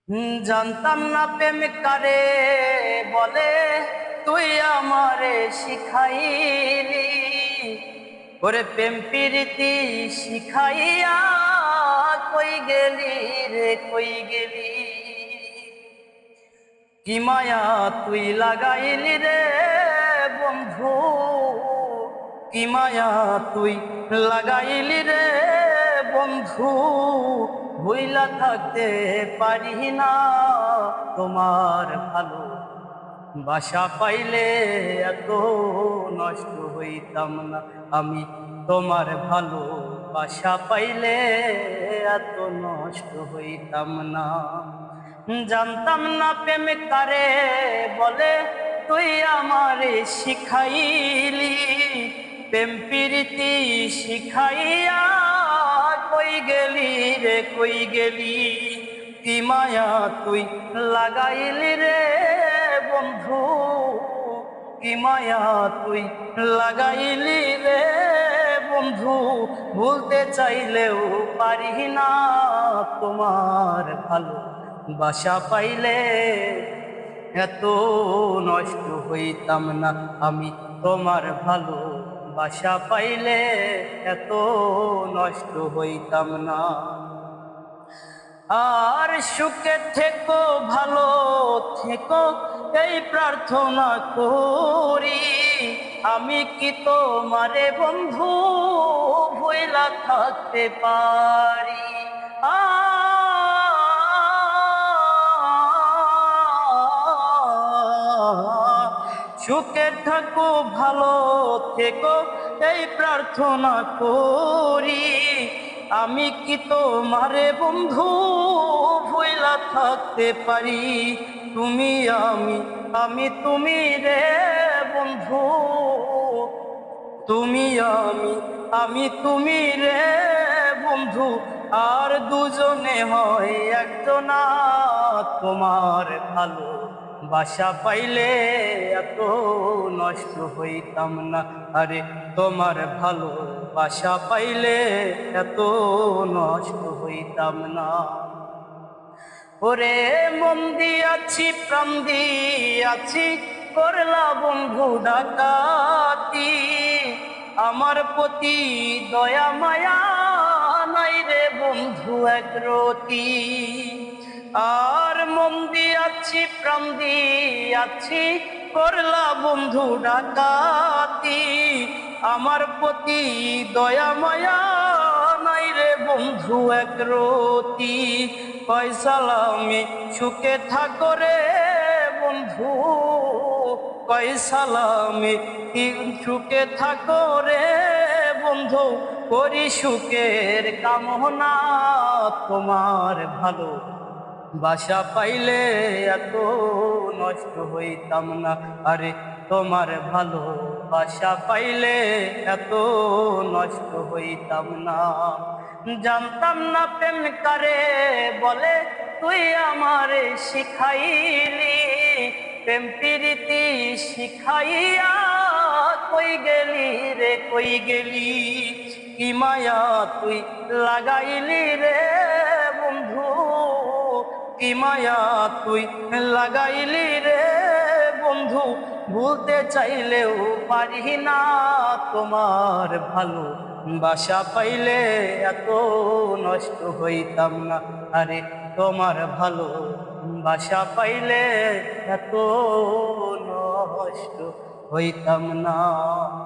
জানতাম না প্রেম কারে বলে, তুই আমারে শিখাইলি। ওরে প্রেম প্রীতি শিখাইয়া কই গেলি রে কই গেলি। কি মায়া তুই লাগাইলি রে বন্ধু, কি মায়া তুই লাগাইলি রে বন্ধু। ভুইলা থাকতে পারি না তোমার ভালো বাসা পাইলে এত নষ্ট হইতাম না আমি। তোমার ভালো বাসা পাইলে এত নষ্ট হইতাম না। জানতাম না প্রেম কারে বলে, তুই আমারে শিখাইলি। প্রেম প্রীতি শিখাইয়া কই গেলি রে কই গেলি। কি মায়া তুই লাগাইলি রে বন্ধু, কি মায়া তুই লাগাইলি রে বন্ধু। ভুলতে চাইলেও পারি না তোমার ভালো বাসা পাইলে এত নষ্ট হইতাম না আমি। তোমার ভালো বাসা পাইলে এত নষ্ট হইতাম না। আর সুখে থেকো ভালো থেকো এই প্রার্থনা করি। আমি কি তোমারে বন্ধু ভুইলা থাকতে পারি। সুখে থাকো ভালো থেকো এই প্রার্থনা করি। আমি কি তোমারে বন্ধু ভুইলা থাকতে পারি। তুমি আমি তুমি রে বন্ধু, তুমি আমি তুমি রে বন্ধু। আর দুজনে হয় একজনা তোমার ভালো বাসা পাইলে এত নষ্ট হইতাম না। আরে তোমার ভালো বাসা পাইলে এত নষ্ট হইতাম না। ওরে মন দিয়াছি প্রাণ দিয়াছি করলা বন্ধু ডাকাতি। আমার প্রতি দয়া মায়া নাই রে বন্ধু একরতি। আর মন দিয়াছি প্রাণ দিয়াছি করলা বন্ধু ডাকাতি। আমার প্রতি দয়া মায়া নাই রে বন্ধু একরতি। কয় সালামি সুখে থাকো রে বন্ধু, কয় সালামি সুখে থাকো রে বন্ধু। করি সুখের কামনা তোমার ভালো বাসা পাইলে এত নষ্ট হইতাম না। আরে তোমার ভালো বাসা পাইলে এত নষ্ট হইতাম না। জানতাম না প্রেম কারে বলে, তুই আমারে শিখাইলি। প্রেম প্রীতি শিখাইয়া কই গেলি রে কই গেলি। কি মায়া তুই লাগাইলি রে বন্ধু, কি মায়া তুই লাগাইলি রে বন্ধু। ভুলতে চাইলেও পারি না তোমার ভালো বাসা পাইলে এত নষ্ট হইতাম না। আরে তোমার ভালো বাসা পাইলে এত নষ্ট হইতাম না।